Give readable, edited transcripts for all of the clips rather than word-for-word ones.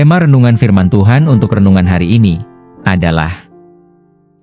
Tema renungan firman Tuhan untuk renungan hari ini adalah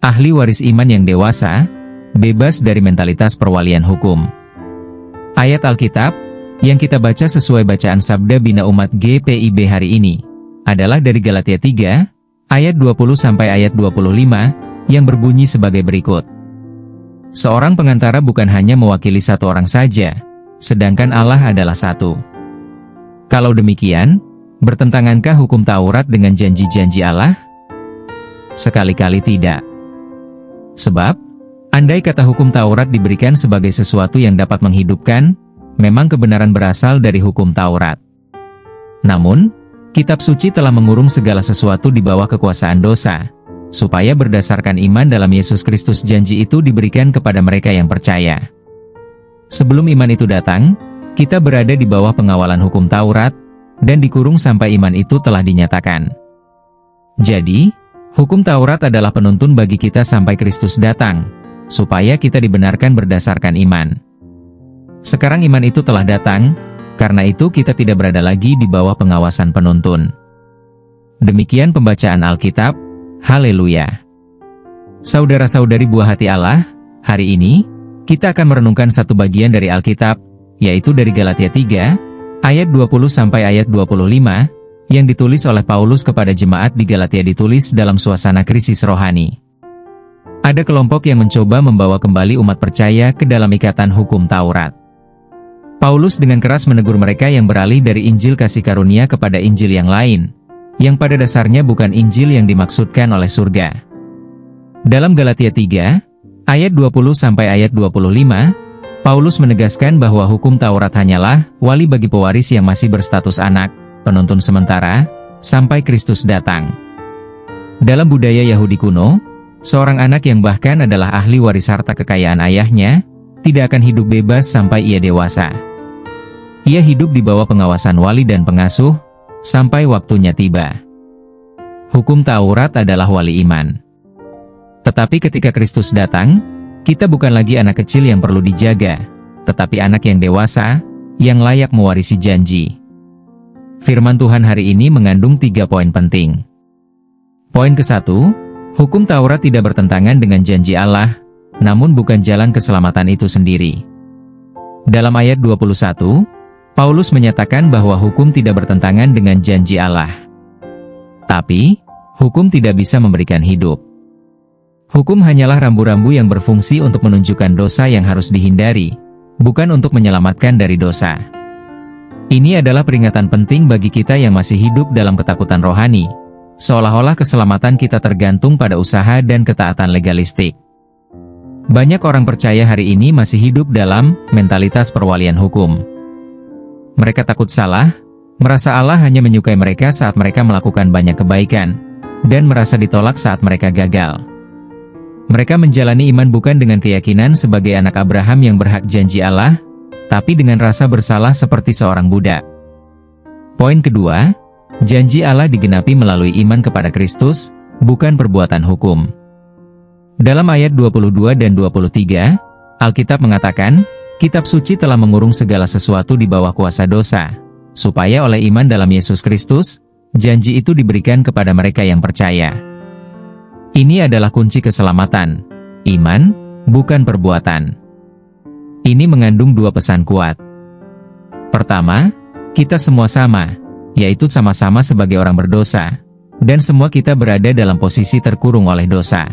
ahli waris iman yang dewasa, bebas dari mentalitas perwalian hukum. Ayat Alkitab yang kita baca sesuai bacaan Sabda Bina Umat GPIB hari ini adalah dari Galatia 3, ayat 20 sampai ayat 25, yang berbunyi sebagai berikut. Seorang pengantara bukan hanya mewakili satu orang saja, sedangkan Allah adalah satu. Kalau demikian, bertentangankah hukum Taurat dengan janji-janji Allah? Sekali-kali tidak. Sebab, andai kata hukum Taurat diberikan sebagai sesuatu yang dapat menghidupkan, memang kebenaran berasal dari hukum Taurat. Namun, Kitab Suci telah mengurung segala sesuatu di bawah kekuasaan dosa, supaya berdasarkan iman dalam Yesus Kristus janji itu diberikan kepada mereka yang percaya. Sebelum iman itu datang, kita berada di bawah pengawalan hukum Taurat, dan dikurung sampai iman itu telah dinyatakan. Jadi, hukum Taurat adalah penuntun bagi kita sampai Kristus datang, supaya kita dibenarkan berdasarkan iman. Sekarang iman itu telah datang, karena itu kita tidak berada lagi di bawah pengawasan penuntun. Demikian pembacaan Alkitab. Haleluya. Saudara-saudari buah hati Allah, hari ini, kita akan merenungkan satu bagian dari Alkitab, yaitu dari Galatia 3, ayat 20 sampai ayat 25, yang ditulis oleh Paulus kepada jemaat di Galatia ditulis dalam suasana krisis rohani. Ada kelompok yang mencoba membawa kembali umat percaya ke dalam ikatan hukum Taurat. Paulus dengan keras menegur mereka yang beralih dari Injil kasih karunia kepada Injil yang lain, yang pada dasarnya bukan Injil yang dimaksudkan oleh surga. Dalam Galatia 3, ayat 20 sampai ayat 25, Paulus menegaskan bahwa hukum Taurat hanyalah wali bagi pewaris yang masih berstatus anak, penuntun sementara, sampai Kristus datang. Dalam budaya Yahudi kuno, seorang anak yang bahkan adalah ahli waris harta kekayaan ayahnya, tidak akan hidup bebas sampai ia dewasa. Ia hidup di bawah pengawasan wali dan pengasuh, sampai waktunya tiba. Hukum Taurat adalah wali iman. Tetapi ketika Kristus datang, kita bukan lagi anak kecil yang perlu dijaga, tetapi anak yang dewasa, yang layak mewarisi janji. Firman Tuhan hari ini mengandung 3 poin penting. Poin ke-1, hukum Taurat tidak bertentangan dengan janji Allah, namun bukan jalan keselamatan itu sendiri. Dalam ayat 21, Paulus menyatakan bahwa hukum tidak bertentangan dengan janji Allah. Tapi, hukum tidak bisa memberikan hidup. Hukum hanyalah rambu-rambu yang berfungsi untuk menunjukkan dosa yang harus dihindari, bukan untuk menyelamatkan dari dosa. Ini adalah peringatan penting bagi kita yang masih hidup dalam ketakutan rohani, seolah-olah keselamatan kita tergantung pada usaha dan ketaatan legalistik. Banyak orang percaya hari ini masih hidup dalam mentalitas perwalian hukum. Mereka takut salah, merasa Allah hanya menyukai mereka saat mereka melakukan banyak kebaikan, dan merasa ditolak saat mereka gagal. Mereka menjalani iman bukan dengan keyakinan sebagai anak Abraham yang berhak janji Allah, tapi dengan rasa bersalah seperti seorang budak. Poin kedua, janji Allah digenapi melalui iman kepada Kristus, bukan perbuatan hukum. Dalam ayat 22 dan 23, Alkitab mengatakan, Kitab Suci telah mengurung segala sesuatu di bawah kuasa dosa, supaya oleh iman dalam Yesus Kristus, janji itu diberikan kepada mereka yang percaya. Ini adalah kunci keselamatan, iman, bukan perbuatan. Ini mengandung 2 pesan kuat. Pertama, kita semua sama, yaitu sama-sama sebagai orang berdosa, dan semua kita berada dalam posisi terkurung oleh dosa.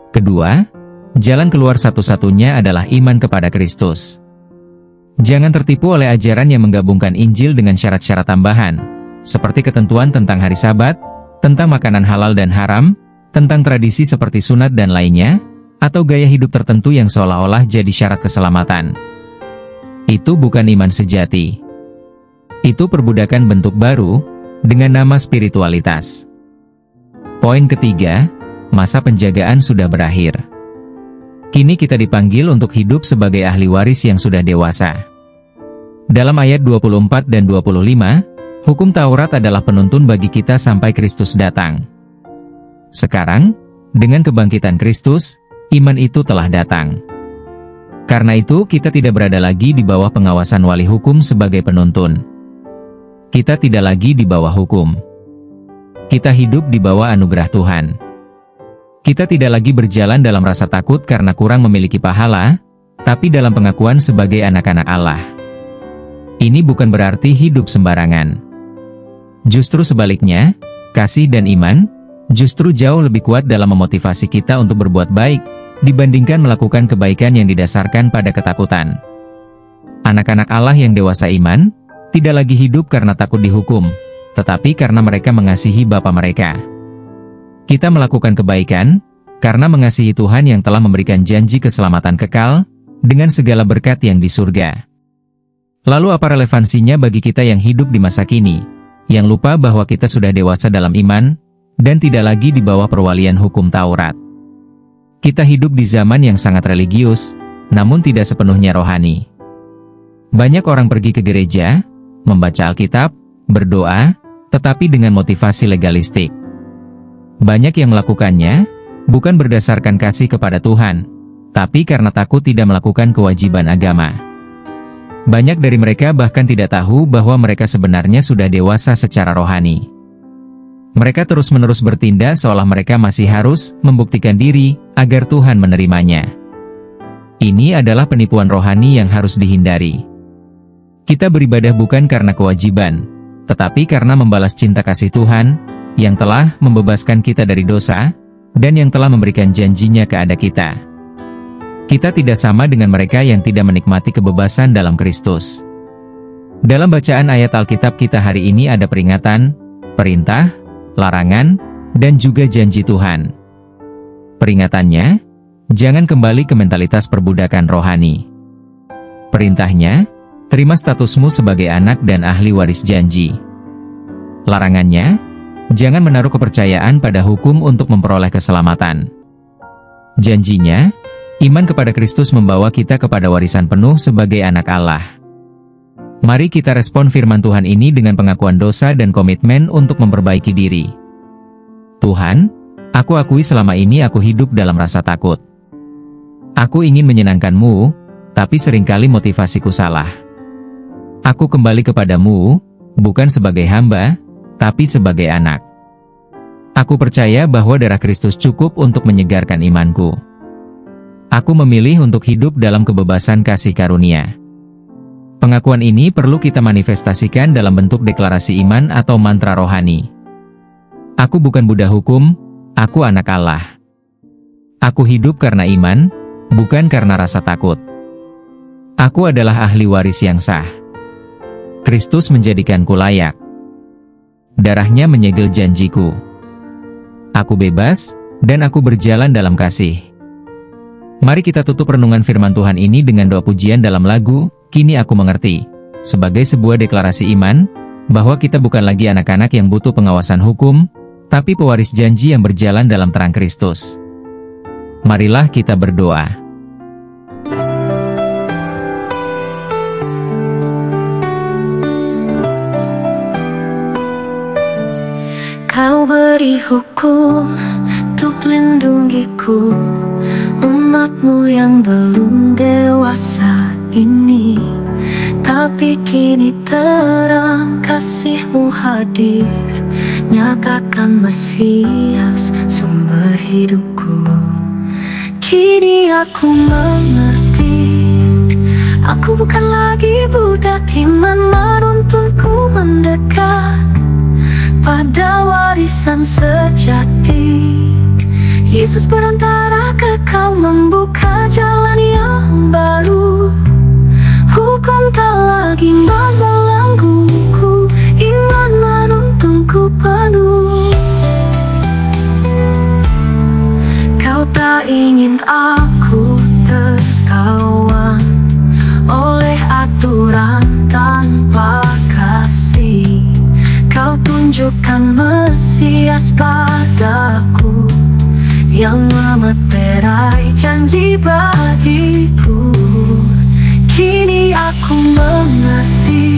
Kedua, jalan keluar satu-satunya adalah iman kepada Kristus. Jangan tertipu oleh ajaran yang menggabungkan Injil dengan syarat-syarat tambahan, seperti ketentuan tentang hari Sabat, tentang makanan halal dan haram, tentang tradisi seperti sunat dan lainnya, atau gaya hidup tertentu yang seolah-olah jadi syarat keselamatan. Itu bukan iman sejati. Itu perbudakan bentuk baru, dengan nama spiritualitas. Poin ketiga, masa penjagaan sudah berakhir. Kini kita dipanggil untuk hidup sebagai ahli waris yang sudah dewasa. Dalam ayat 24 dan 25, hukum Taurat adalah penuntun bagi kita sampai Kristus datang. Sekarang, dengan kebangkitan Kristus, iman itu telah datang. Karena itu, kita tidak berada lagi di bawah pengawasan wali hukum sebagai penuntun. Kita tidak lagi di bawah hukum, kita hidup di bawah anugerah Tuhan. Kita tidak lagi berjalan dalam rasa takut karena kurang memiliki pahala, tapi dalam pengakuan sebagai anak-anak Allah. Ini bukan berarti hidup sembarangan. Justru sebaliknya, kasih dan iman justru jauh lebih kuat dalam memotivasi kita untuk berbuat baik, dibandingkan melakukan kebaikan yang didasarkan pada ketakutan. Anak-anak Allah yang dewasa iman, tidak lagi hidup karena takut dihukum, tetapi karena mereka mengasihi Bapa mereka. Kita melakukan kebaikan, karena mengasihi Tuhan yang telah memberikan janji keselamatan kekal, dengan segala berkat yang di surga. Lalu apa relevansinya bagi kita yang hidup di masa kini, yang lupa bahwa kita sudah dewasa dalam iman, dan tidak lagi di bawah perwalian hukum Taurat? Kita hidup di zaman yang sangat religius, namun tidak sepenuhnya rohani. Banyak orang pergi ke gereja, membaca Alkitab, berdoa, tetapi dengan motivasi legalistik. Banyak yang melakukannya, bukan berdasarkan kasih kepada Tuhan, tapi karena takut tidak melakukan kewajiban agama. Banyak dari mereka bahkan tidak tahu bahwa mereka sebenarnya sudah dewasa secara rohani. Mereka terus-menerus bertindak seolah mereka masih harus membuktikan diri agar Tuhan menerimanya. Ini adalah penipuan rohani yang harus dihindari. Kita beribadah bukan karena kewajiban, tetapi karena membalas cinta kasih Tuhan, yang telah membebaskan kita dari dosa, dan yang telah memberikan janjinya kepada kita. Kita tidak sama dengan mereka yang tidak menikmati kebebasan dalam Kristus. Dalam bacaan ayat Alkitab kita hari ini ada peringatan, perintah, larangan, dan juga janji Tuhan. Peringatannya, jangan kembali ke mentalitas perbudakan rohani. Perintahnya, terima statusmu sebagai anak dan ahli waris janji. Larangannya, jangan menaruh kepercayaan pada hukum untuk memperoleh keselamatan. Janjinya, iman kepada Kristus membawa kita kepada warisan penuh sebagai anak Allah. Mari kita respon firman Tuhan ini dengan pengakuan dosa dan komitmen untuk memperbaiki diri. Tuhan, aku akui selama ini aku hidup dalam rasa takut. Aku ingin menyenangkan-Mu, tapi seringkali motivasiku salah. Aku kembali kepadamu, bukan sebagai hamba, tapi sebagai anak. Aku percaya bahwa darah Kristus cukup untuk menyegarkan imanku. Aku memilih untuk hidup dalam kebebasan kasih karunia. Pengakuan ini perlu kita manifestasikan dalam bentuk deklarasi iman atau mantra rohani. Aku bukan budak hukum, aku anak Allah. Aku hidup karena iman, bukan karena rasa takut. Aku adalah ahli waris yang sah. Kristus menjadikanku layak. Darahnya menyegel janjiku. Aku bebas, dan aku berjalan dalam kasih. Mari kita tutup renungan firman Tuhan ini dengan doa pujian dalam lagu, Kini Aku Mengerti, sebagai sebuah deklarasi iman, bahwa kita bukan lagi anak-anak yang butuh pengawasan hukum, tapi pewaris janji yang berjalan dalam terang Kristus. Marilah kita berdoa. Kau beri hukum untuk lindungiku, umatmu yang belum dewasa ini. Tapi kini terang kasih-Mu hadir, nyatakan Mesias sumber hidupku. Kini aku mengerti, aku bukan lagi budak iman menuntunku mendekat pada warisan sejati. Yesus perantara kekal membuka jalan yang baru. Hukum tak lagi membelengguku, iman menuntunku penuh. Kau tak ingin aku tertawan oleh aturan tanpa kasih. Kau tunjukkan Mesias padaku, yang memeterai janji bagiku. Kini aku mengerti,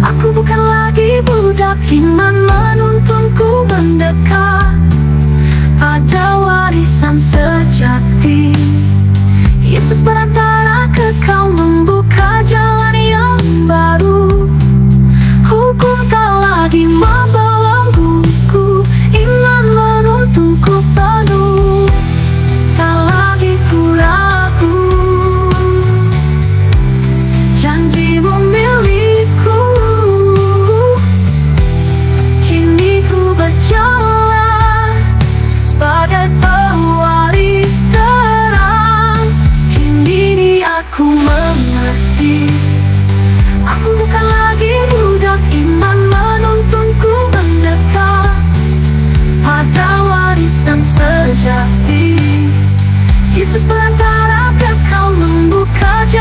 aku bukan lagi budak iman menuntunku mendekat pada warisan sejati. Yesus perantara kekal membuka jalan yang baru. Hukum tak lagi membelengguku, Aku mengerti, aku bukan lagi budak iman, menuntunku mendekat pada warisan sejati. Yesus perantara kekal membuka jalan.